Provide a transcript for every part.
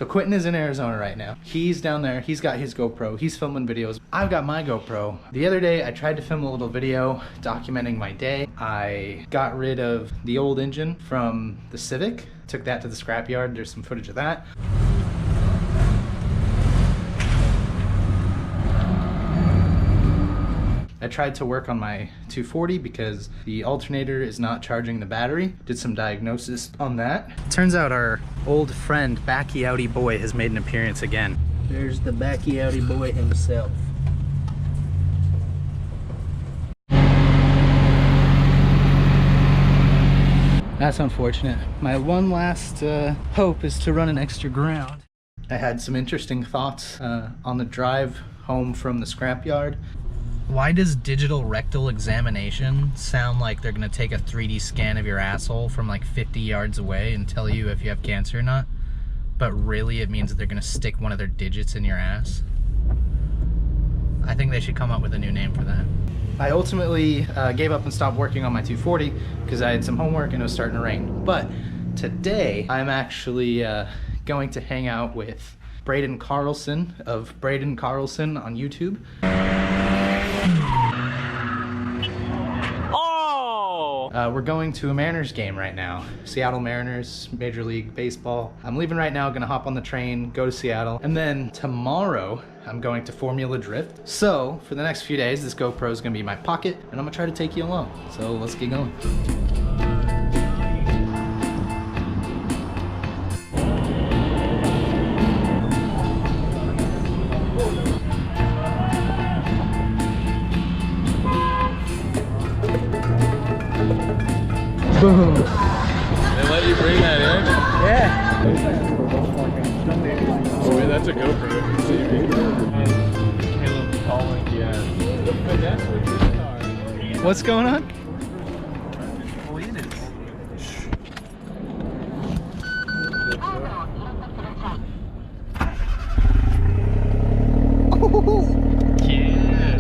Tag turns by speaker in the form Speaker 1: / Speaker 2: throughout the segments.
Speaker 1: Quentin is in Arizona right now. He's down there, he's got his GoPro, he's filming videos. I've got my GoPro. The other day I tried to film a little video documenting my day. I got rid of the old engine from the Civic, took that to the scrapyard. There's some footage of that. I tried to work on my 240 because the alternator is not charging the battery. Did some diagnosis on that. Turns out our old friend Backy Outy Boy has made an appearance again.
Speaker 2: There's the Backy Outy Boy himself.
Speaker 1: That's unfortunate. My one last hope is to run an extra ground. I had some interesting thoughts on the drive home from the scrapyard. Why does digital rectal examination sound like they're gonna take a 3D scan of your asshole from like 50 yards away and tell you if you have cancer or not? But really it means that they're gonna stick one of their digits in your ass? I think they should come up with a new name for that. I ultimately gave up and stopped working on my 240 because I had some homework and it was starting to rain. But today I'm actually going to hang out with Braden Carlson of Braden Carlson on YouTube. We're going to a Mariners game right now. Seattle Mariners, Major League Baseball. I'm leaving right now, gonna hop on the train, go to Seattle, and then tomorrow I'm going to Formula Drift. So for the next few days, this GoPro is gonna be in my pocket, and I'm gonna try to take you along. So let's get going. Boom.
Speaker 3: They let you bring that in?
Speaker 1: Yeah.
Speaker 3: Oh wait, that's a GoPro. Caleb calling, yeah.
Speaker 1: What's going on?
Speaker 3: Yeah.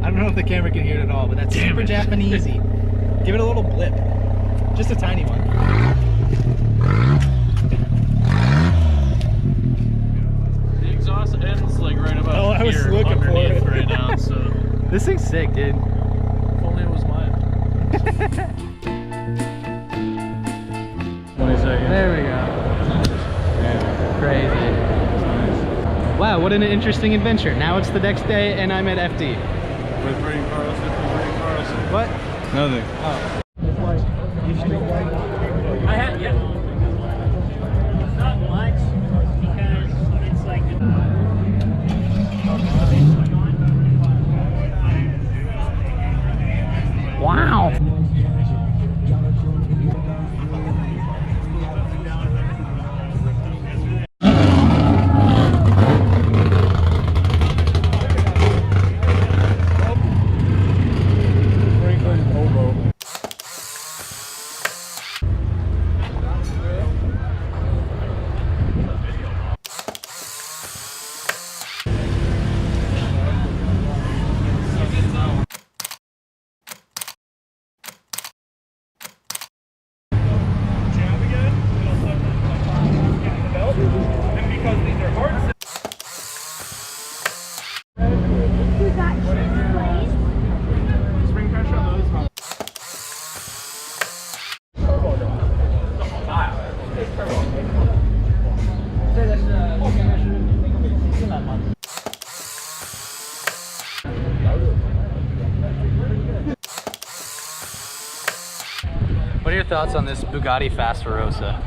Speaker 1: I don't know if the camera can hear it at all, but that's super Japanesey. Give it a little blip. Just a tiny one.
Speaker 3: The exhaust ends like right about
Speaker 1: Oh, I was
Speaker 3: here
Speaker 1: looking for it
Speaker 3: right now, so.
Speaker 1: This thing's sick, dude.
Speaker 3: If only it was mine. 20 seconds.
Speaker 1: There we go.
Speaker 3: Yeah.
Speaker 1: Crazy. Wow, what an interesting adventure. Now it's the next day and I'm at FD.
Speaker 3: With Braden Carlson,
Speaker 1: What?
Speaker 3: Nothing.
Speaker 1: Oh.
Speaker 2: I had, yeah. Not much, because it's like...
Speaker 1: Wow. What are your thoughts on this Bugatti Fastarossa?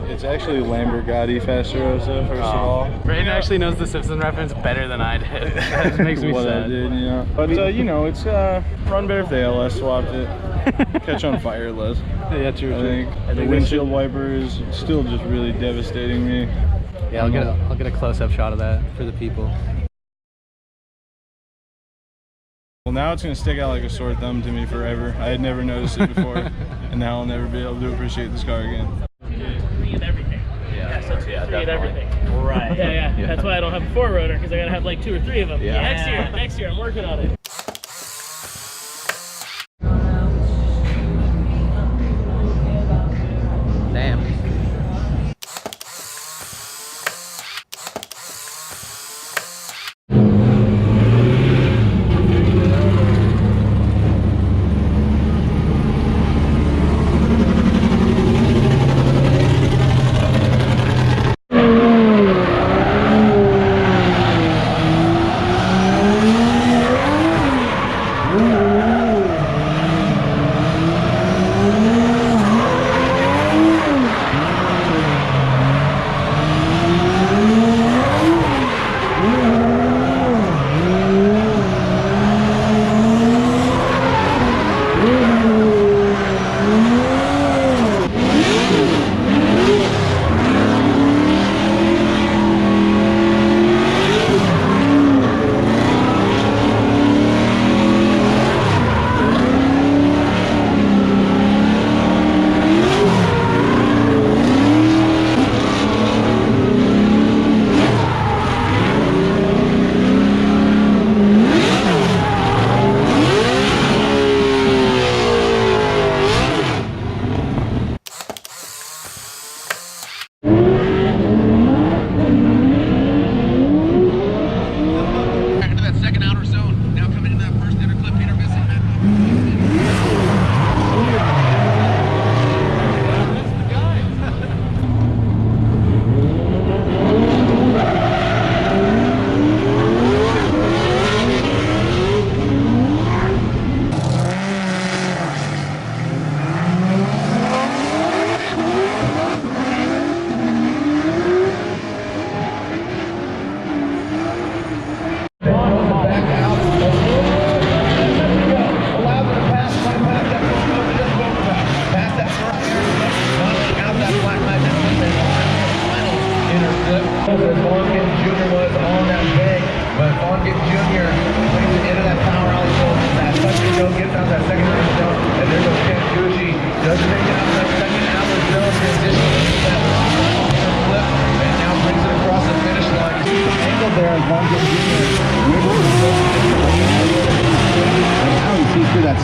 Speaker 3: It's actually Lamborghini Fastarossa, first of all.
Speaker 1: Braden actually knows the Simpson reference better than I did. That makes me
Speaker 3: what
Speaker 1: sad.
Speaker 3: I did, yeah. But you know, it's run better if the LS swapped it. Catch on fire less.
Speaker 1: Yeah, true.
Speaker 3: I think the windshield wiper is still just really devastating me.
Speaker 1: Yeah, I'll get a close-up shot of that for the people.
Speaker 3: Well, now it's gonna stick out like a sore thumb to me forever. I had never noticed it before, and now I'll never be able to appreciate this car again.
Speaker 2: Three of everything.
Speaker 1: Yeah,
Speaker 2: So three of everything. Right. Yeah. That's why I don't have a four rotor, because I gotta have like 2 or 3 of them.
Speaker 1: Yeah.
Speaker 2: Next year, I'm working on it.
Speaker 1: Damn.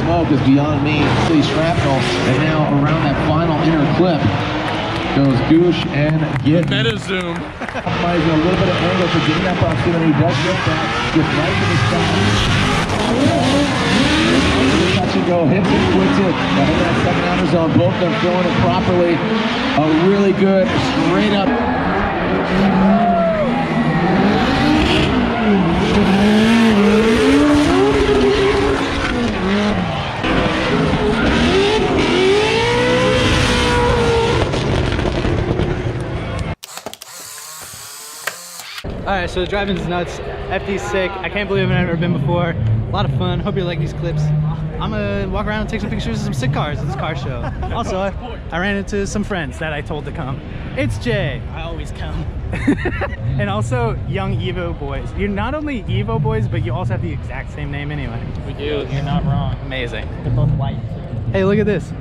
Speaker 4: smoke is beyond me. Silly shrapnel, and now around that final inner clip goes Goosh and Git.
Speaker 3: Meta zoom.
Speaker 4: Optimizing a little bit of angle for getting that box in, and he does get that. Gets right to the side. Touch and go, hits it, quits it. Now in that second outer zone, both of them throwing it properly. A really good, straight up.
Speaker 1: Alright, so the driving's nuts. FD's sick. I can't believe I've never been before. A lot of fun. Hope you like these clips. I'm gonna walk around and take some pictures of some sick cars at this car show. Also, I ran into some friends that I told to come. It's Jay. I always come. And also, Young Evo Boys. You're not only Evo Boys, but you also have the exact same name anyway.
Speaker 2: We do. You're not wrong.
Speaker 1: Amazing.
Speaker 2: They're both white.
Speaker 1: Hey, look at this.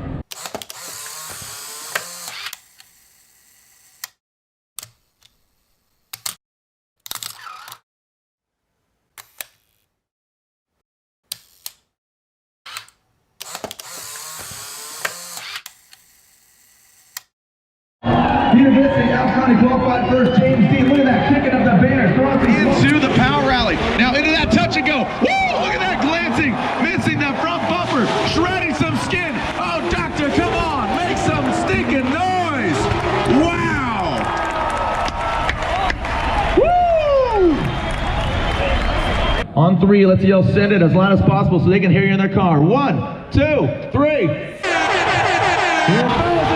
Speaker 4: Peter Vincent, Al County qualified first. James Dean, look at that, kicking up the banner. Into the power rally. Now into that touch and go. Woo! Look at that glancing. Missing that front bumper. Shredding some skin. Oh, doctor, come on. Make some stinking noise. Wow. Woo! On three, let's yell send it as loud as possible so they can hear you in their car. 1, 2, 3. Here it goes.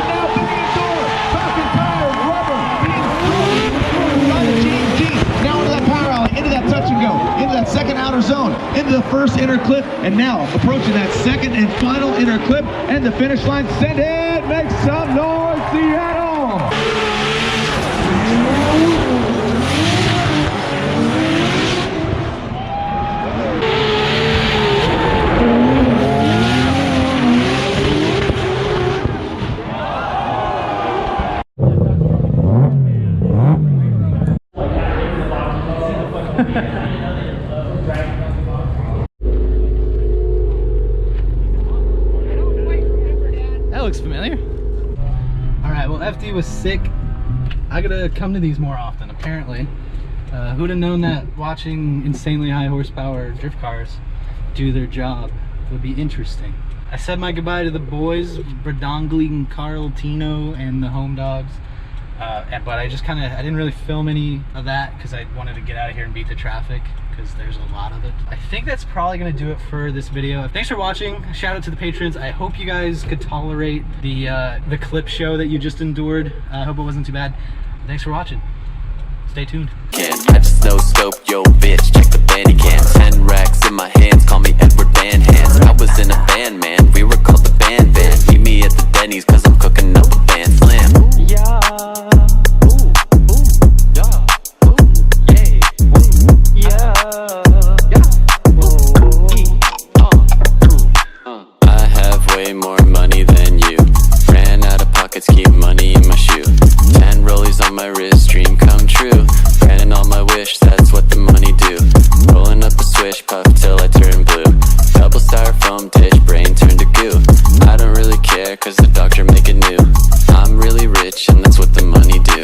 Speaker 4: Into that second outer zone, into the first inner clip, and now approaching that second and final inner clip, and the finish line. Send it, make some noise, Seattle!
Speaker 1: That looks familiar. Alright, well FD was sick. I gotta come to these more often, apparently. Who'd have known that watching insanely high horsepower drift cars do their job would be interesting. I said my goodbye to the boys, Braden Carlson and the home dogs. But I just I didn't really film any of that because I wanted to get out of here and beat the traffic because there's a lot of it. I think that's probably gonna do it for this video. Thanks for watching. Shout out to the patrons. I hope you guys could tolerate the clip show that you just endured. I hope it wasn't too bad. Thanks for watching. Stay tuned.
Speaker 5: I just no scope, yo bitch, check the bandy can. 10 racks in my hands, call me Edward Van Hands. I was in a band, man, we were called the Band Band. Meet me at the Denny's, cause I'm cooking up a band slam. Yeah. I have way more money than you. Ran out of pockets, keep money in my shoe. 10 rollies on my wrist, dream come true. Granting all my wish, that's what the money do. Rolling up a swish, puff till I turn blue. Double styrofoam dish, brain turned to goo. I don't really care, cause the doctor make it new. I'm really rich, and that's what the money do.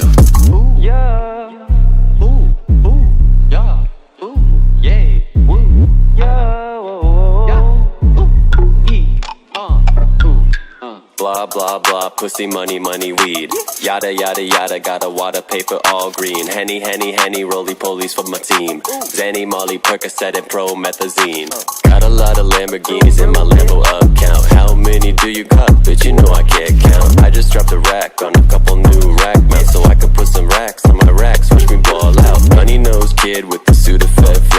Speaker 5: Ooh, yeah. Ooh, ooh, yeah. Ooh, yay. Woo, yeah. Blah, blah, blah, pussy, money, money, weed. Yada, yada, yada, got a wad of paper all green. Henny, henny, henny, roly-polies for my team. Zanny, Molly, Percocet, and promethazine. Got a lot of Lamborghinis in my Lambo up count. How many do you got? Bitch, you know I can't count. I just dropped a rack on a couple new rack mounts so I could put some racks on my racks. Watch me ball out. Money nose kid with the Sudafed flow.